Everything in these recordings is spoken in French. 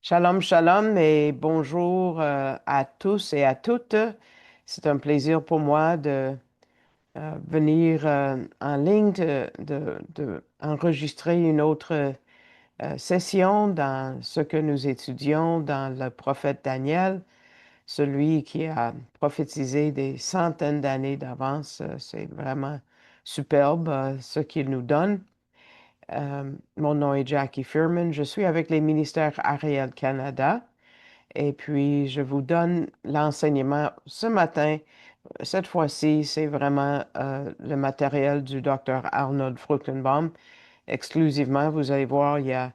Shalom, shalom et bonjour à tous et à toutes. C'est un plaisir pour moi de venir en ligne, de enregistrer une autre session dans ce que nous étudions dans le prophète Daniel, celui qui a prophétisé des centaines d'années d'avance. C'est vraiment superbe ce qu'il nous donne. Mon nom est Jackie Furman. Je suis avec les ministères Ariel Canada. Et puis, je vous donne l'enseignement ce matin. Cette fois-ci, c'est vraiment le matériel du docteur Arnold Fruchtenbaum. Exclusivement, vous allez voir, il n'y a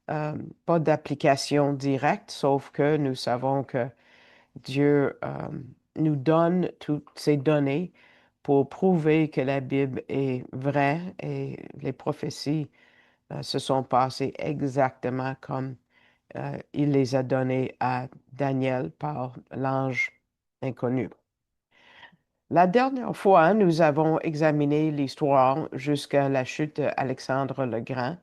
euh, pas d'application directe, sauf que nous savons que Dieu nous donne toutes ces données pour prouver que la Bible est vraie et les prophéties se sont passées exactement comme il les a donnés à Daniel par l'ange inconnu. La dernière fois, nous avons examiné l'histoire jusqu'à la chute d'Alexandre le Grand.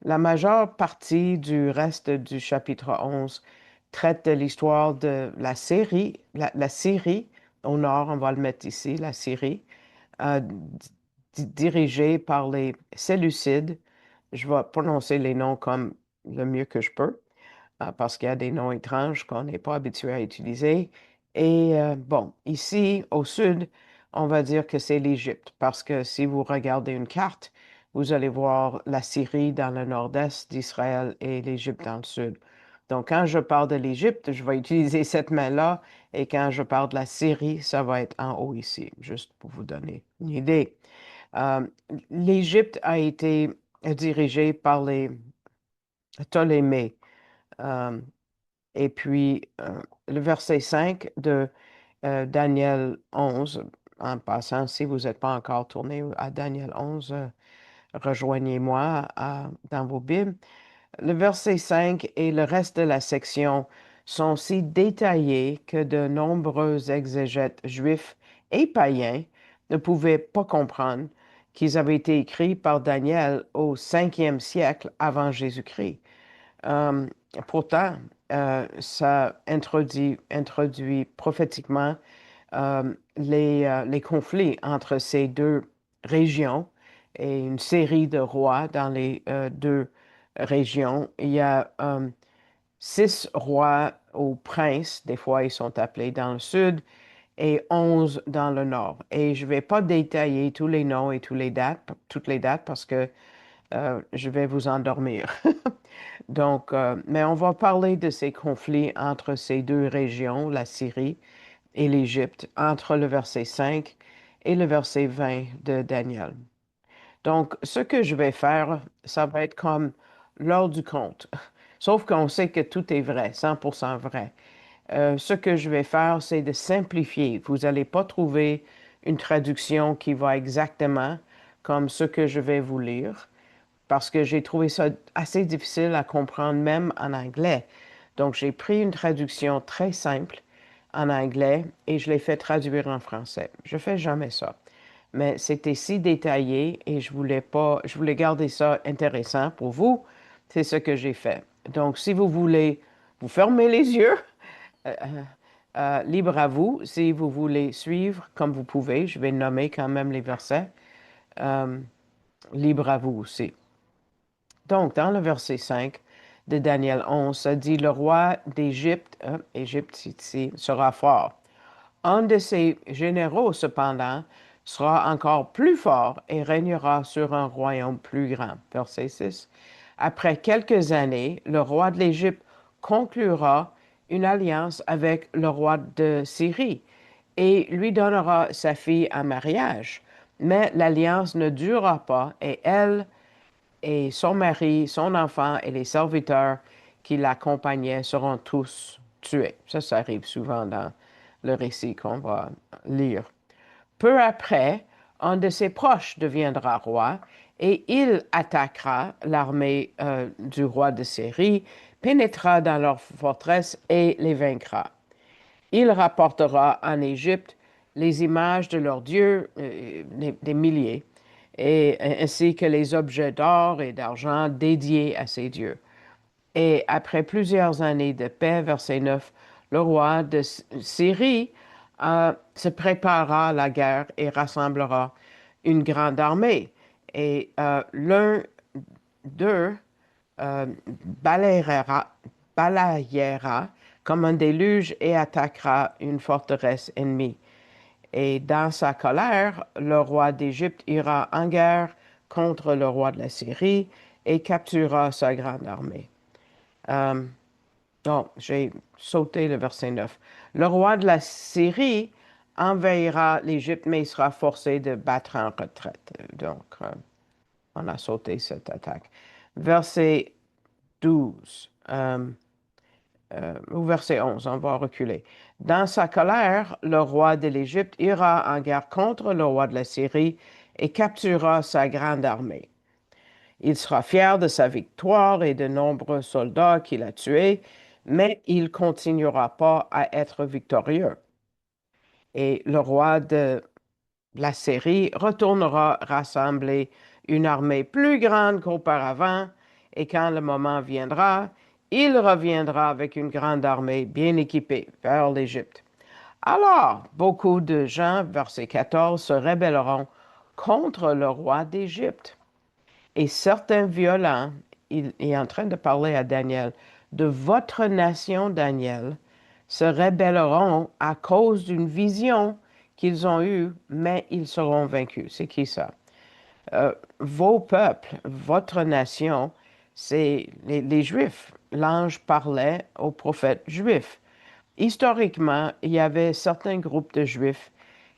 La majeure partie du reste du chapitre 11 traite de l'histoire de la Syrie, la Syrie, au nord, on va le mettre ici, la Syrie, dirigée par les Séleucides. Je vais prononcer les noms comme le mieux que je peux parce qu'il y a des noms étranges qu'on n'est pas habitué à utiliser. Et bon, ici, au sud, on va dire que c'est l'Égypte, parce que si vous regardez une carte, vous allez voir la Syrie dans le nord-est d'Israël et l'Égypte dans le sud. Donc, quand je parle de l'Égypte, je vais utiliser cette main-là, et quand je parle de la Syrie, ça va être en haut ici, juste pour vous donner une idée. Euh, L'Égypte a été dirigée par les Ptolémées. Euh, et puis, le verset 5 de Daniel 11, en passant, si vous n'êtes pas encore tourné à Daniel 11, rejoignez-moi dans vos Bibles. Le verset 5 et le reste de la section sont si détaillés que de nombreux exégètes juifs et païens ne pouvaient pas comprendre qu'ils avaient été écrits par Daniel au 5e siècle avant Jésus-Christ. Euh, Pourtant, ça introduit prophétiquement les conflits entre ces deux régions et une série de rois dans les deux régions. Il y a 6 rois ou princes, des fois ils sont appelés dans le sud, et 11 dans le nord. Et je ne vais pas détailler tous les noms et toutes les dates parce que je vais vous endormir. Donc, mais on va parler de ces conflits entre ces deux régions, la Syrie et l'Égypte, entre le verset 5 et le verset 20 de Daniel. Donc, ce que je vais faire, ça va être comme l'heure du compte. Sauf qu'on sait que tout est vrai, 100% vrai. Ce que je vais faire, c'est de simplifier. Vous n'allez pas trouver une traduction qui va exactement comme ce que je vais vous lire parce que j'ai trouvé ça assez difficile à comprendre même en anglais. Donc, j'ai pris une traduction très simple en anglais et je l'ai fait traduire en français. Je fais jamais ça. Mais c'était si détaillé et je voulais garder ça intéressant pour vous. C'est ce que j'ai fait. Donc, si vous voulez vous fermer les yeux, euh, libre à vous. Si vous voulez suivre comme vous pouvez, je vais nommer quand même les versets. Euh, Libre à vous aussi. Donc, dans le verset 5 de Daniel 11, ça dit, le roi d'Égypte, Égypte ici, sera fort. Un de ses généraux, cependant, sera encore plus fort et régnera sur un royaume plus grand. Verset 6. Après quelques années, le roi de l'Égypte conclura une alliance avec le roi de Syrie et lui donnera sa fille en mariage. Mais l'alliance ne durera pas et elle et son mari, son enfant et les serviteurs qui l'accompagnaient seront tous tués. Ça arrive souvent dans le récit qu'on va lire. Peu après, un de ses proches deviendra roi et il attaquera l'armée du roi de Syrie, pénétrera dans leur forteresse et les vaincra. Il rapportera en Égypte les images de leurs dieux, des milliers, et ainsi que les objets d'or et d'argent dédiés à ces dieux. Et après plusieurs années de paix, verset 9, le roi de Syrie se préparera à la guerre et rassemblera une grande armée. Et l'un d'eux euh, balayera, balayera comme un déluge et attaquera une forteresse ennemie. Et dans sa colère, le roi d'Égypte ira en guerre contre le roi de la Syrie et capturera sa grande armée. Euh, non, j'ai sauté le verset 9. Le roi de la Syrie envahira l'Égypte, mais il sera forcé de battre en retraite. Donc, on a sauté cette attaque. Verset 12. Au verset 11, on va reculer. Dans sa colère, le roi de l'Égypte ira en guerre contre le roi de la Syrie et capturera sa grande armée. Il sera fier de sa victoire et de nombreux soldats qu'il a tués, mais il continuera pas à être victorieux. Et le roi de la Syrie retournera rassembler une armée plus grande qu'auparavant, et quand le moment viendra, il reviendra avec une grande armée bien équipée vers l'Égypte. Alors, beaucoup de gens, verset 14, se rébelleront contre le roi d'Égypte. Et certains violents, il est en train de parler à Daniel, de votre nation, Daniel, se rébelleront à cause d'une vision qu'ils ont eue, mais ils seront vaincus. C'est qui ça? Vos peuples, votre nation, c'est les Juifs. L'ange parlait aux prophètes juifs. Historiquement, il y avait certains groupes de Juifs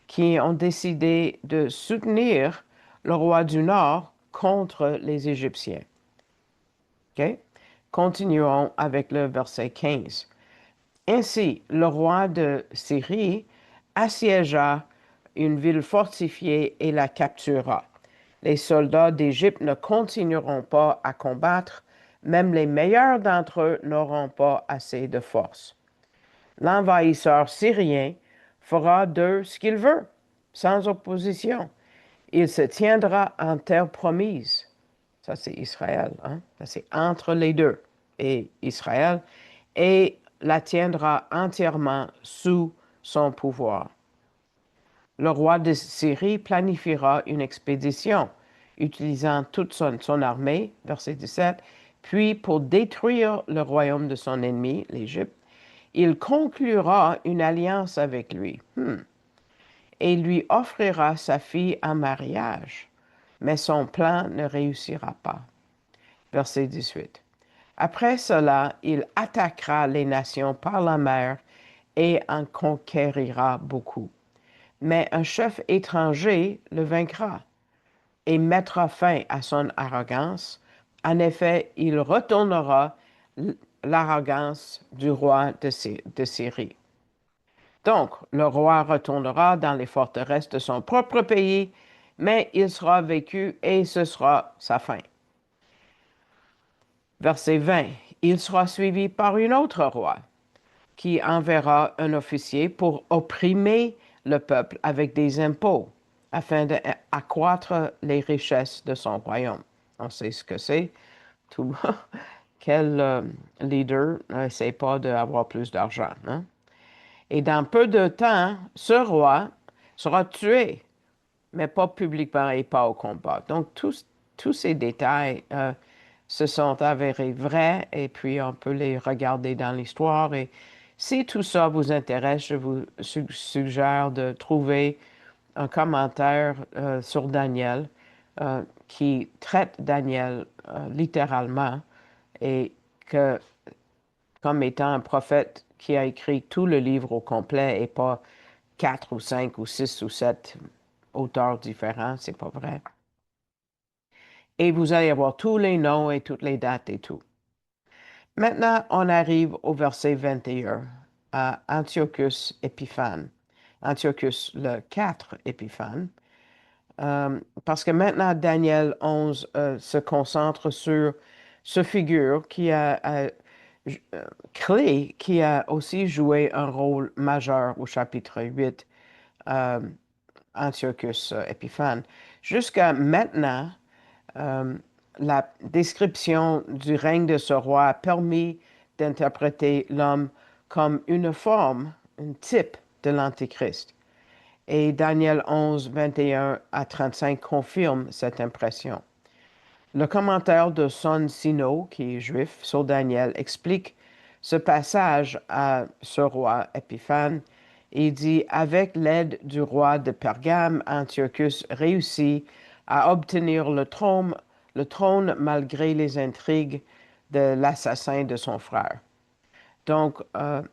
qui ont décidé de soutenir le roi du Nord contre les Égyptiens. OK? Continuons avec le verset 15. Ainsi, le roi de Syrie assiégea une ville fortifiée et la captura. Les soldats d'Égypte ne continueront pas à combattre, même les meilleurs d'entre eux n'auront pas assez de force. L'envahisseur syrien fera d'eux ce qu'il veut, sans opposition. Il se tiendra en terre promise. Ça, c'est Israël, hein? Ça, c'est entre les deux et Israël, et la tiendra entièrement sous son pouvoir. Le roi de Syrie planifiera une expédition, utilisant toute son armée, verset 17, puis pour détruire le royaume de son ennemi, l'Égypte, il conclura une alliance avec lui et lui offrira sa fille en mariage, mais son plan ne réussira pas. Verset 18. Après cela, il attaquera les nations par la mer et en conquérira beaucoup. Mais un chef étranger le vaincra et mettra fin à son arrogance. En effet, il retournera l'arrogance du roi de Syrie. Donc, le roi retournera dans les forteresses de son propre pays, mais il sera vaincu et ce sera sa fin. Verset 20. Il sera suivi par un autre roi qui enverra un officier pour opprimer le peuple avec des impôts afin d'accroître les richesses de son royaume. On sait ce que c'est. Tout, quel leader n'essaie pas d'avoir plus d'argent, hein? Et dans peu de temps, ce roi sera tué, mais pas publiquement et pas au combat. Donc, tous ces détails se sont avérés vrais et puis on peut les regarder dans l'histoire. Et si tout ça vous intéresse, je vous suggère de trouver un commentaire sur Daniel qui traite Daniel littéralement et que comme étant un prophète qui a écrit tout le livre au complet et pas quatre ou cinq ou six ou sept auteurs différents, c'est pas vrai. Et vous allez avoir tous les noms et toutes les dates et tout. Maintenant, on arrive au verset 21, à Antiochus Épiphane. Antiochus le 4 Épiphane. Parce que maintenant, Daniel 11 se concentre sur ce figure qui a clé, qui a aussi joué un rôle majeur au chapitre 8, euh, Antiochus Épiphane. Jusqu'à maintenant, la description du règne de ce roi a permis d'interpréter l'homme comme une forme, un type de l'Antéchrist. Et Daniel 11, 21 à 35 confirme cette impression. Le commentaire de Son Sino, qui est juif, sur Daniel, explique ce passage à ce roi Épiphane. Il dit, avec l'aide du roi de Pergame, Antiochus réussit à obtenir le trône malgré les intrigues de l'assassin de son frère. Donc,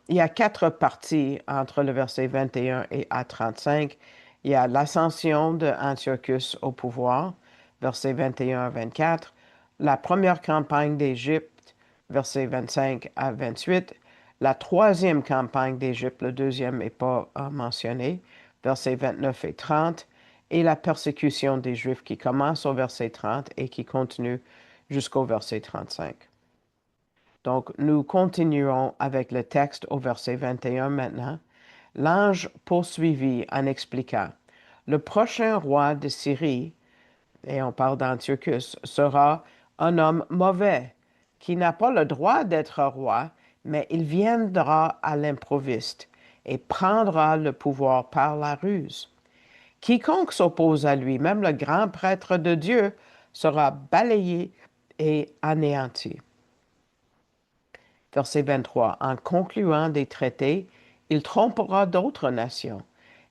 il y a quatre parties entre le verset 21 et à 35. Il y a l'ascension de Antiochus au pouvoir, versets 21 à 24, la première campagne d'Égypte, versets 25 à 28, la troisième campagne d'Égypte, le deuxième n'est pas mentionné, versets 29 et 30, et la persécution des Juifs qui commence au verset 30 et qui continue jusqu'au verset 35. Donc, nous continuons avec le texte au verset 21 maintenant. L'ange poursuivit en expliquant, le prochain roi de Syrie, et on parle d'Antiochus, sera un homme mauvais, qui n'a pas le droit d'être roi, mais il viendra à l'improviste et prendra le pouvoir par la ruse. Quiconque s'oppose à lui, même le grand prêtre de Dieu, sera balayé et anéanti. Verset 23. En concluant des traités, il trompera d'autres nations,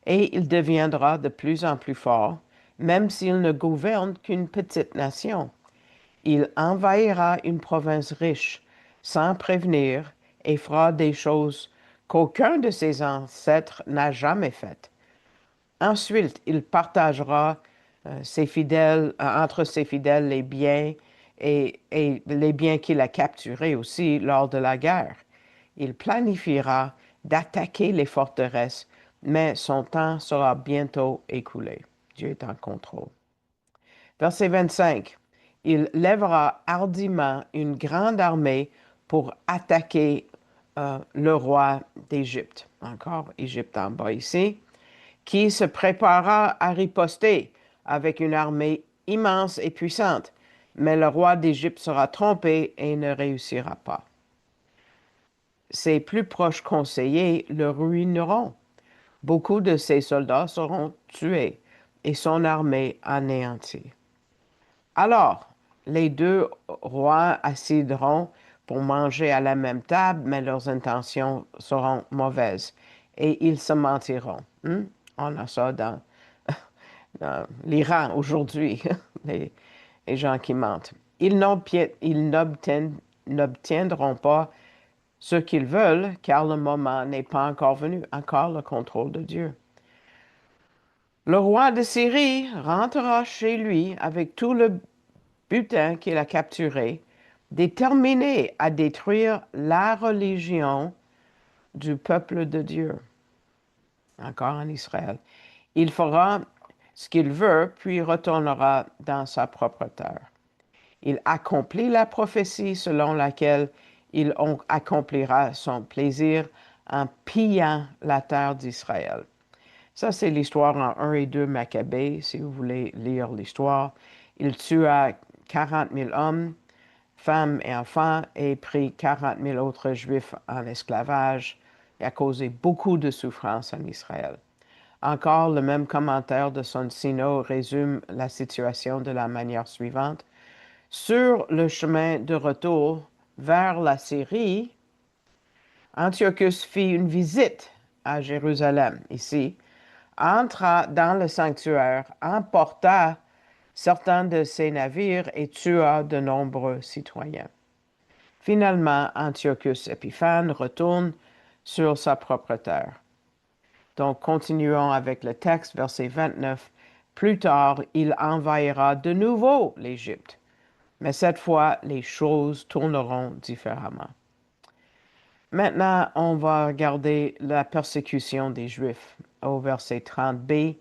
et il deviendra de plus en plus fort, même s'il ne gouverne qu'une petite nation. Il envahira une province riche, sans prévenir, et fera des choses qu'aucun de ses ancêtres n'a jamais faites. Ensuite, il partagera entre ses fidèles les biens et les biens qu'il a capturés aussi lors de la guerre. Il planifiera d'attaquer les forteresses, mais son temps sera bientôt écoulé. Dieu est en contrôle. Verset 25. Il lèvera hardiment une grande armée pour attaquer le roi d'Égypte. Encore Égypte en bas ici, qui se préparera à riposter avec une armée immense et puissante. Mais le roi d'Égypte sera trompé et ne réussira pas. Ses plus proches conseillers le ruineront. Beaucoup de ses soldats seront tués et son armée anéantie. Alors, les deux rois assiederont pour manger à la même table, mais leurs intentions seront mauvaises et ils se mentiront. On a ça dans l'Iran aujourd'hui, les, les gens qui mentent. Ils n'obtiendront pas ce qu'ils veulent, car le moment n'est pas encore venu, encore le contrôle de Dieu. Le roi de Syrie rentrera chez lui avec tout le butin qu'il a capturé, déterminé à détruire la religion du peuple de Dieu, encore en Israël. Il fera ce qu'il veut, puis retournera dans sa propre terre. Il accomplit la prophétie selon laquelle il accomplira son plaisir en pillant la terre d'Israël. Ça, c'est l'histoire en 1 et 2 Maccabées, si vous voulez lire l'histoire. Il tua 40 000 hommes, femmes et enfants, et prit 40 000 autres Juifs en esclavage et a causé beaucoup de souffrance en Israël. Encore, le même commentaire de Sonsino résume la situation de la manière suivante. Sur le chemin de retour vers la Syrie, Antiochus fit une visite à Jérusalem, ici, entra dans le sanctuaire, emporta certains de ses navires et tua de nombreux citoyens. Finalement, Antiochus Épiphane retourne sur sa propre terre. Donc, continuons avec le texte, verset 29. Plus tard, il envahira de nouveau l'Égypte, mais cette fois, les choses tourneront différemment. Maintenant, on va regarder la persécution des Juifs au verset 30b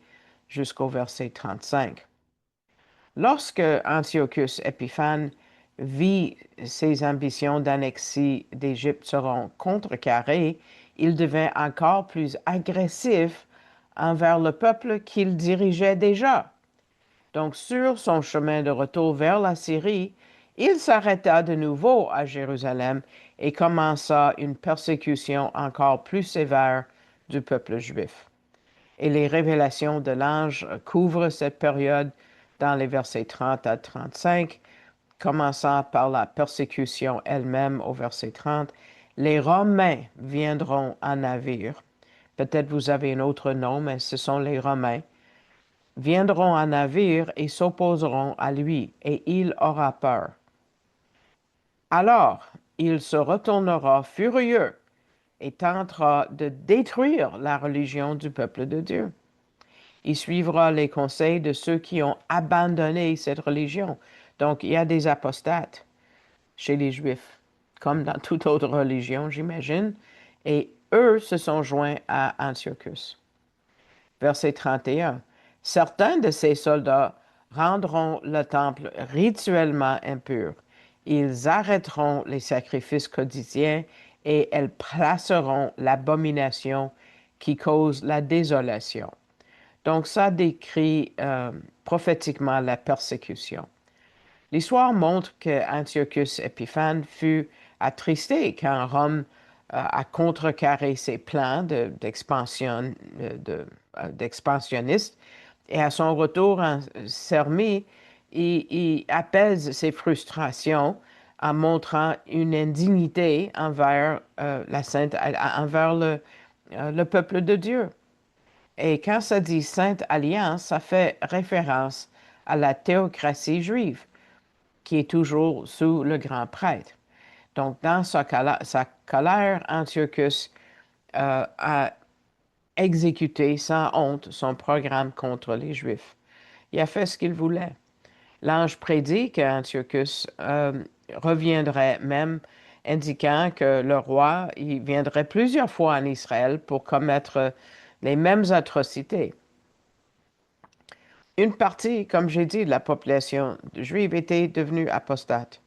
jusqu'au verset 35. Lorsque Antiochus Épiphane vit ses ambitions d'annexie d'Égypte seront contrecarrées, il devint encore plus agressif envers le peuple qu'il dirigeait déjà. Donc, sur son chemin de retour vers la Syrie, il s'arrêta de nouveau à Jérusalem et commença une persécution encore plus sévère du peuple juif. Et les révélations de l'ange couvrent cette période dans les versets 30 à 35, commençant par la persécution elle-même au verset 30. Les Romains viendront en navire. Peut-être vous avez un autre nom, mais ce sont les Romains. Viendront en navire et s'opposeront à lui, et il aura peur. Alors, il se retournera furieux et tentera de détruire la religion du peuple de Dieu. Il suivra les conseils de ceux qui ont abandonné cette religion. Donc, il y a des apostates chez les Juifs, comme dans toute autre religion, j'imagine, et eux se sont joints à Antiochus. Verset 31. Certains de ces soldats rendront le temple rituellement impur. Ils arrêteront les sacrifices quotidiens et elles placeront l'abomination qui cause la désolation. Donc ça décrit prophétiquement la persécution. L'histoire montre que Antiochus Épiphane fut attristé quand Rome a contrecarré ses plans d'expansionniste et à son retour en Sermie, il apaise ses frustrations en montrant une indignité envers envers le peuple de Dieu. Et quand ça dit Sainte Alliance, ça fait référence à la théocratie juive, qui est toujours sous le grand prêtre. Donc, dans sa colère, Antiochus a exécuté sans honte son programme contre les Juifs. Il a fait ce qu'il voulait. L'ange prédit qu'Antiochus reviendrait même, indiquant que le roi il viendrait plusieurs fois en Israël pour commettre les mêmes atrocités. Une partie, comme j'ai dit, de la population juive était devenue apostate.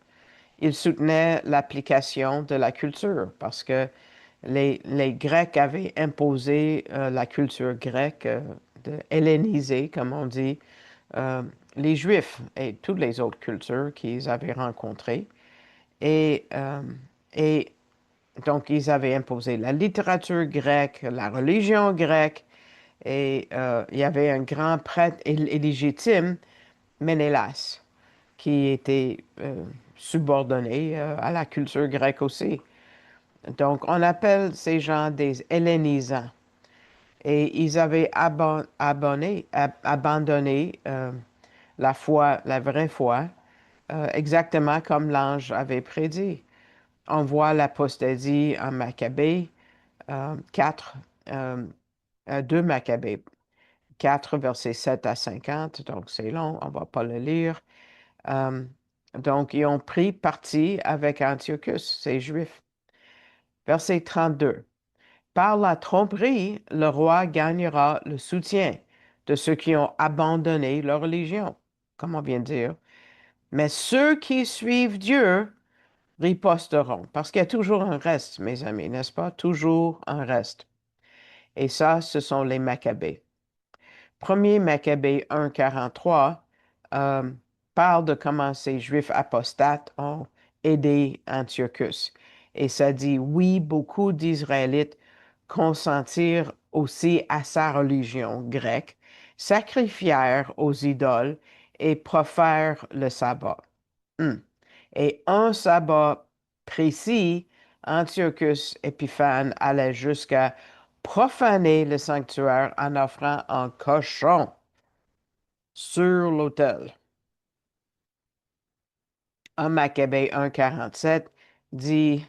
Ils soutenaient l'application de la culture parce que les Grecs avaient imposé la culture grecque, de helléniser, comme on dit, euh, les Juifs et toutes les autres cultures qu'ils avaient rencontrées. Et, euh, et donc, ils avaient imposé la littérature grecque, la religion grecque, et il y avait un grand prêtre illégitime, Ménélas, qui était subordonné à la culture grecque aussi. Donc, on appelle ces gens des hellénisants. Et ils avaient abandonné la foi, la vraie foi, exactement comme l'ange avait prédit. On voit l'apostasie en Maccabée 4, 2 Maccabée 4, versets 7 à 50, donc c'est long, on ne va pas le lire. Euh, donc, ils ont pris parti avec Antiochus, ces Juifs. Verset 32. Par la tromperie, le roi gagnera le soutien de ceux qui ont abandonné leur religion, comme on vient de dire. Mais ceux qui suivent Dieu riposteront, parce qu'il y a toujours un reste, mes amis, n'est-ce pas? Toujours un reste. Et ça, ce sont les Maccabées. Premier Maccabée 1,43 euh, parle de comment ces Juifs apostates ont aidé Antiochus. Et ça dit, oui, beaucoup d'Israélites consentirent aussi à sa religion grecque, sacrifièrent aux idoles et profèrent le sabbat. Et un sabbat précis, Antiochus Épiphane allait jusqu'à profaner le sanctuaire en offrant un cochon sur l'autel. 1 Maccabée 1,47 dit,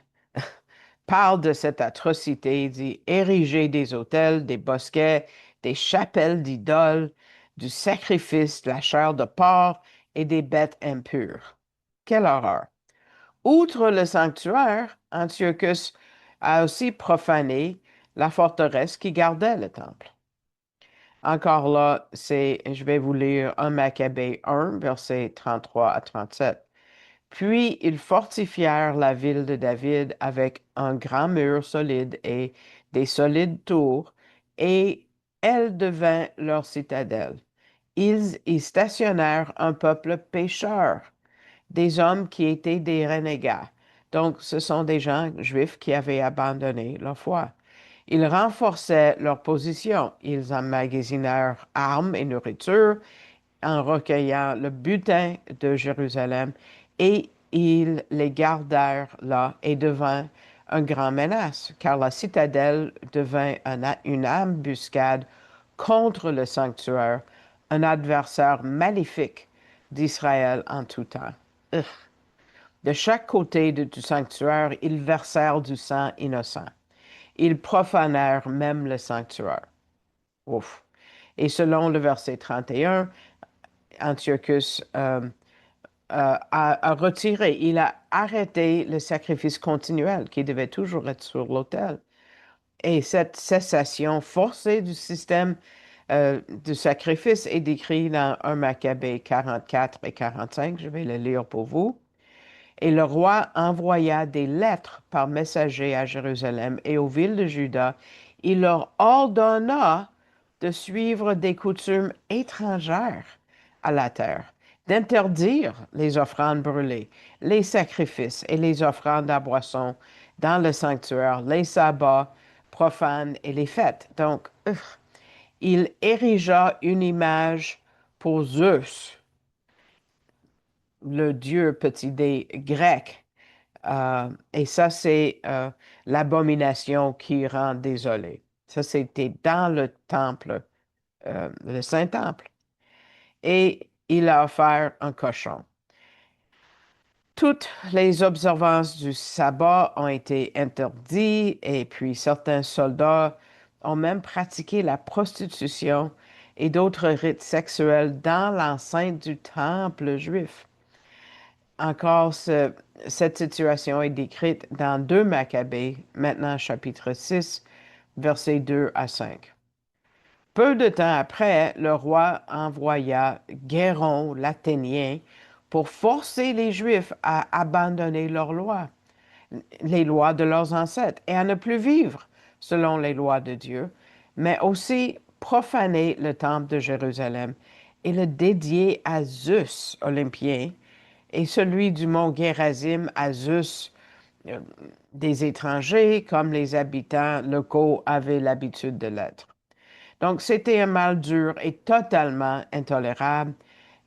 parle de cette atrocité, dit ériger des autels, des bosquets, des chapelles d'idoles, du sacrifice, de la chair de porc et des bêtes impures. Quelle horreur! Outre le sanctuaire, Antiochus a aussi profané la forteresse qui gardait le temple. Encore là, je vais vous lire 1 Maccabée 1, versets 33 à 37. Puis ils fortifièrent la ville de David avec un grand mur solide et des solides tours, et elle devint leur citadelle. ils y stationnèrent un peuple pécheur, des hommes qui étaient des renégats. Donc, ce sont des gens juifs qui avaient abandonné leur foi. Ils renforçaient leur position. Ils emmagasinèrent armes et nourriture en recueillant le butin de Jérusalem et ils les gardèrent là et devint une grande menace, car la citadelle devint une embuscade contre le sanctuaire, un adversaire maléfique d'Israël en tout temps. Ugh. De chaque côté du sanctuaire, ils versèrent du sang innocent. Ils profanèrent même le sanctuaire. Ouf. Et selon le verset 31, Antiochus a retiré, il a arrêté le sacrifice continuel qui devait toujours être sur l'autel. Et cette cessation forcée du système de sacrifice est décrit dans 1 Maccabée 44 et 45. Je vais le lire pour vous. Et le roi envoya des lettres par messager à Jérusalem et aux villes de Juda. Il leur ordonna de suivre des coutumes étrangères à la terre, d'interdire les offrandes brûlées, les sacrifices et les offrandes à boisson dans le sanctuaire, les sabbats profanes et les fêtes. Donc, il érigea une image pour Zeus, le dieu petit d grec. Et ça, c'est l'abomination qui rend désolé. Ça, c'était dans le temple, le Saint-Temple. Et il a offert un cochon. Toutes les observances du sabbat ont été interdites et puis certains soldats ont même pratiqué la prostitution et d'autres rites sexuels dans l'enceinte du temple juif. Encore, cette situation est décrite dans 2 Maccabées, maintenant chapitre 6, versets 2 à 5. Peu de temps après, le roi envoya Guéron l'Athénien pour forcer les Juifs à abandonner leurs lois, les lois de leurs ancêtres, et à ne plus vivre selon les lois de Dieu, mais aussi profaner le temple de Jérusalem et le dédier à Zeus, olympien, et celui du mont Gérazim à Zeus, euh, des étrangers comme les habitants locaux avaient l'habitude de l'être. Donc, c'était un mal dur et totalement intolérable.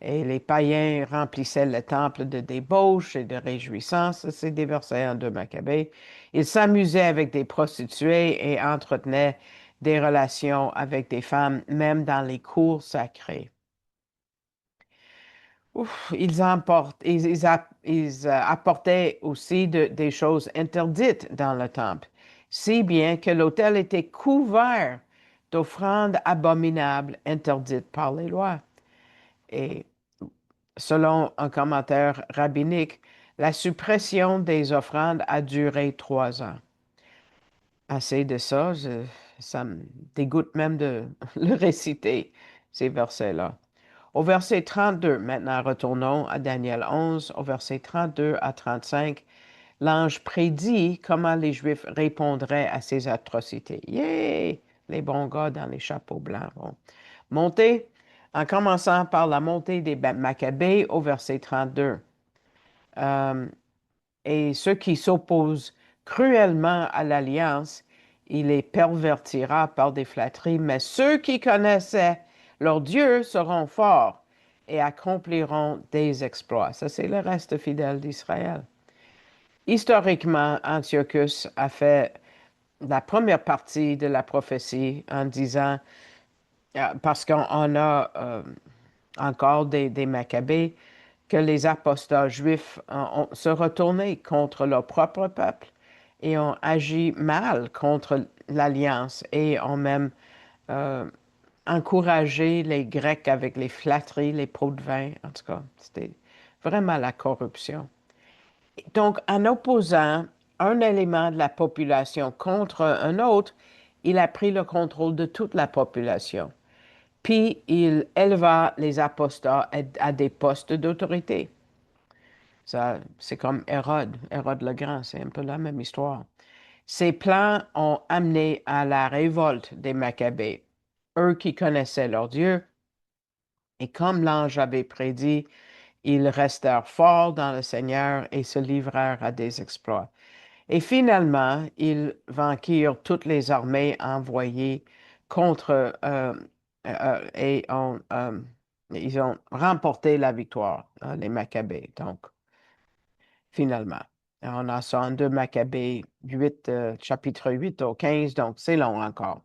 Et les païens remplissaient le temple de débauche et de réjouissance. C'est des versets en 2 Maccabées. Ils s'amusaient avec des prostituées et entretenaient des relations avec des femmes, même dans les cours sacrées. Ouf, ils apportaient aussi des choses interdites dans le temple, si bien que l'autel était couvert d'offrandes abominables interdites par les lois. Et selon un commentaire rabbinique, la suppression des offrandes a duré 3 ans. Assez de ça, ça me dégoûte même de le réciter, ces versets-là. Au verset 32, maintenant retournons à Daniel 11, au verset 32 à 35, l'ange prédit comment les Juifs répondraient à ces atrocités. Yeah! Les bons gars dans les chapeaux blancs vont monter, en commençant par la montée des Maccabées au verset 32. Et ceux qui s'opposent cruellement à l'alliance, il les pervertira par des flatteries, mais ceux qui connaissaient leur Dieu seront forts et accompliront des exploits. Ça, c'est le reste fidèle d'Israël. Historiquement, Antiochus a fait la première partie de la prophétie en disant, parce qu'on a encore des Maccabées, que les apostats juifs ont se retourné contre leur propre peuple et ont agi mal contre l'alliance et ont même euh, encouragé les Grecs avec les flatteries, les pots de vin. En tout cas, c'était vraiment la corruption. Donc, en opposant un élément de la population contre un autre, il a pris le contrôle de toute la population. Puis, il éleva les apostats à des postes d'autorité. Ça, c'est comme Hérode le Grand, c'est un peu la même histoire. Ces plans ont amené à la révolte des Maccabées, eux qui connaissaient leur Dieu Et comme l'ange avait prédit, ils restèrent forts dans le Seigneur et se livrèrent à des exploits. Et finalement, ils vainquirent toutes les armées envoyées contre ils ont remporté la victoire, les Maccabées. Donc, finalement, on a ça en 2 Maccabées 8, chapitre 8 au 15, donc c'est long encore.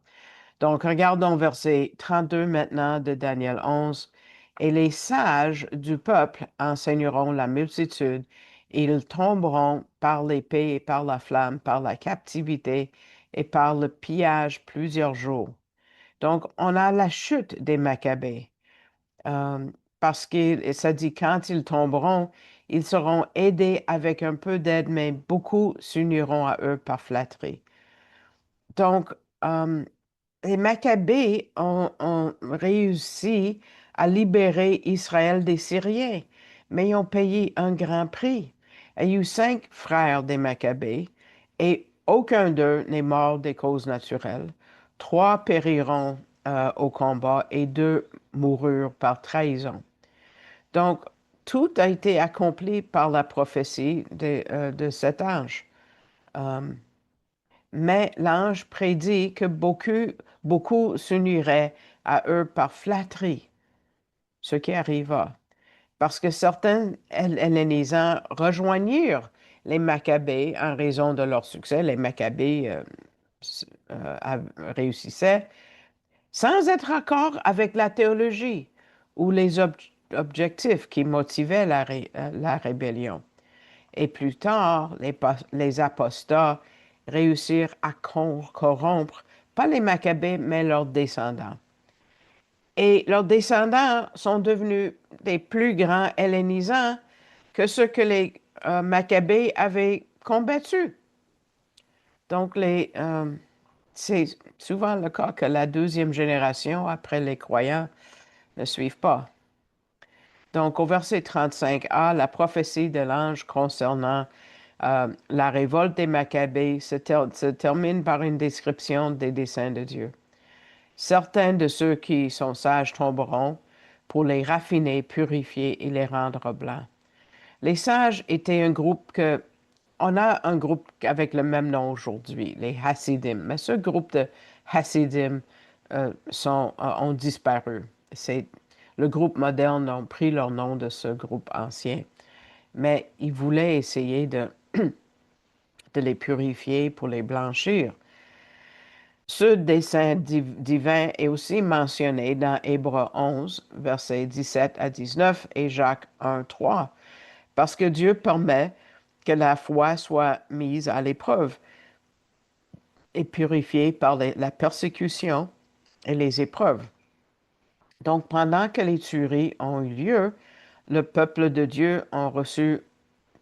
Donc, regardons verset 32 maintenant de Daniel 11. Et les sages du peuple enseigneront la multitude. Ils tomberont par l'épée et par la flamme, par la captivité et par le pillage plusieurs jours. Donc, on a la chute des Maccabées. Parce que ça dit quand ils tomberont, ils seront aidés avec un peu d'aide, mais beaucoup s'uniront à eux par flatterie. Donc, les Maccabées ont réussi à libérer Israël des Syriens, mais ils ont payé un grand prix. Il y a eu 5 frères des Maccabées et aucun d'eux n'est mort des causes naturelles. 3 périront au combat et 2 moururent par trahison. Donc, tout a été accompli par la prophétie de cet ange. Euh, mais l'ange prédit que beaucoup s'uniraient à eux par flatterie, ce qui arriva. Parce que certains hellénisants rejoignirent les Maccabées en raison de leur succès. Les Maccabées réussissaient sans être d'accord avec la théologie ou les objectifs qui motivaient la rébellion. Et plus tard, les apostats réussirent à corrompre, pas les Maccabées, mais leurs descendants. Et leurs descendants sont devenus des plus grands hellénisants que ceux que les Maccabées avaient combattus. Donc, c'est souvent le cas que la deuxième génération, après les croyants, ne suivent pas. Donc, au verset 35a, la prophétie de l'ange concernant la révolte des Maccabées se termine par une description des desseins de Dieu. Certains de ceux qui sont sages tomberont pour les raffiner, purifier et les rendre blancs. Les sages étaient un groupe que... On a un groupe avec le même nom aujourd'hui, les Hasidim. Mais ce groupe de Hasidim ont disparu. Le groupe moderne a pris leur nom de ce groupe ancien. Mais ils voulaient essayer de les purifier pour les blanchir. Ce dessein divin est aussi mentionné dans Hébreux 11, versets 17 à 19 et Jacques 1, 3, parce que Dieu permet que la foi soit mise à l'épreuve et purifiée par la persécution et les épreuves. Donc, pendant que les tueries ont eu lieu, le peuple de Dieu a reçu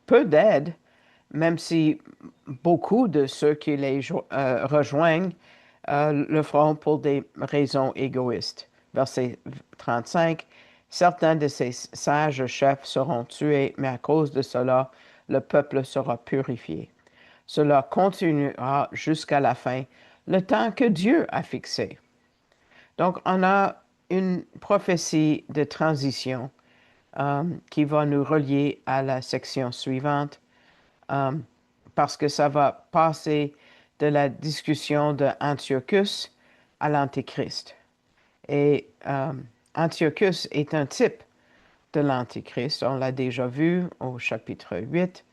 peu d'aide, même si beaucoup de ceux qui les rejoignent le feront pour des raisons égoïstes. Verset 35, certains de ces sages chefs seront tués, mais à cause de cela, le peuple sera purifié. Cela continuera jusqu'à la fin, le temps que Dieu a fixé. Donc, on a une prophétie de transition qui va nous relier à la section suivante, parce que ça va passer de la discussion de Antiochus à l'Antichrist. Et Antiochus est un type de l'Antichrist. On l'a déjà vu au chapitre 8.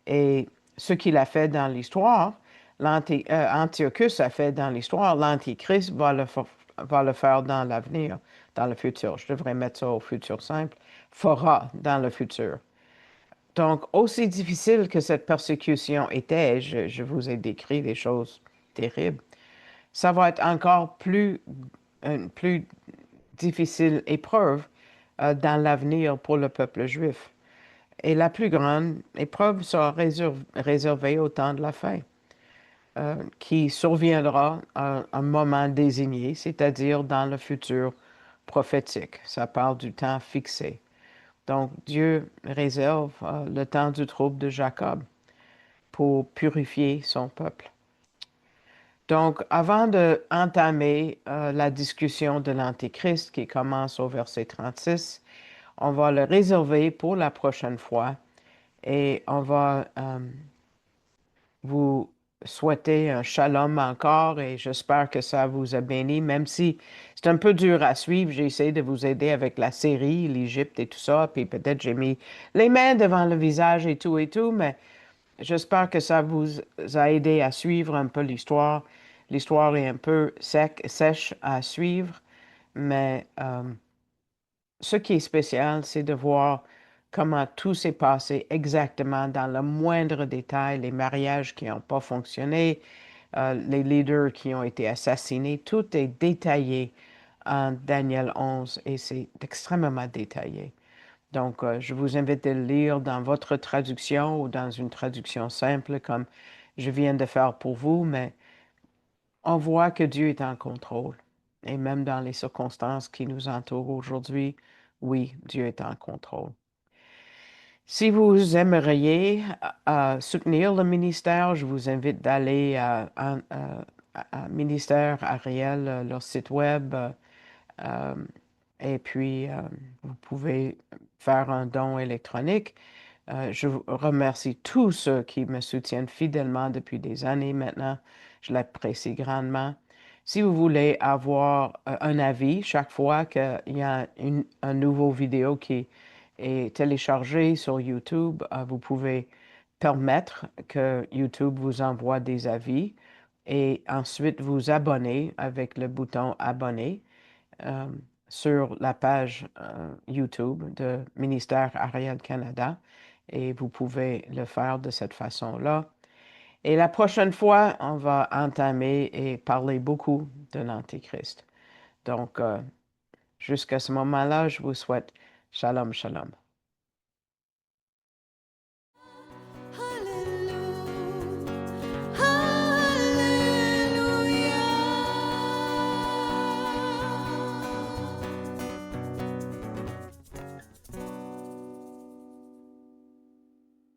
Et ce qu'il a fait dans l'histoire, Antiochus a fait dans l'histoire, l'Antichrist va le faire dans l'avenir, dans le futur. Je devrais mettre ça au futur simple. Fera dans le futur. Donc, aussi difficile que cette persécution était, je vous ai décrit des choses terribles, ça va être encore une plus difficile épreuve dans l'avenir pour le peuple juif. Et la plus grande épreuve sera réservée au temps de la fin, qui surviendra à un moment désigné, c'est-à-dire dans le futur prophétique. Ça parle du temps fixé. Donc, Dieu réserve le temps du trouble de Jacob pour purifier son peuple. Donc, avant de entamer la discussion de l'Antéchrist qui commence au verset 36, on va le réserver pour la prochaine fois et on va vous souhaiter un shalom encore et j'espère que ça vous a béni, même si c'est un peu dur à suivre. J'ai essayé de vous aider avec la série, l'Égypte et tout ça, puis peut-être j'ai mis les mains devant le visage et tout, mais j'espère que ça vous a aidé à suivre un peu l'histoire. L'histoire est un peu sèche à suivre, mais ce qui est spécial, c'est de voir comment tout s'est passé exactement dans le moindre détail, les mariages qui n'ont pas fonctionné, les leaders qui ont été assassinés, tout est détaillé en Daniel 11 et c'est extrêmement détaillé. Donc, je vous invite à le lire dans votre traduction ou dans une traduction simple comme je viens de faire pour vous, mais on voit que Dieu est en contrôle. Et même dans les circonstances qui nous entourent aujourd'hui, oui, Dieu est en contrôle. Si vous aimeriez soutenir le ministère, je vous invite d'aller à Ministère Ariel, leur site web, euh, et puis vous pouvez faire un don électronique. Je remercie tous ceux qui me soutiennent fidèlement depuis des années maintenant. Je l'apprécie grandement. Si vous voulez avoir un avis chaque fois qu'il y a un nouveau vidéo qui est téléchargé sur YouTube, vous pouvez permettre que YouTube vous envoie des avis et ensuite vous abonner avec le bouton abonner euh, sur la page YouTube de Ministère Ariel Canada et vous pouvez le faire de cette façon-là. Et la prochaine fois, on va entamer et parler beaucoup de l'Antéchrist. Donc, jusqu'à ce moment-là, je vous souhaite shalom, shalom.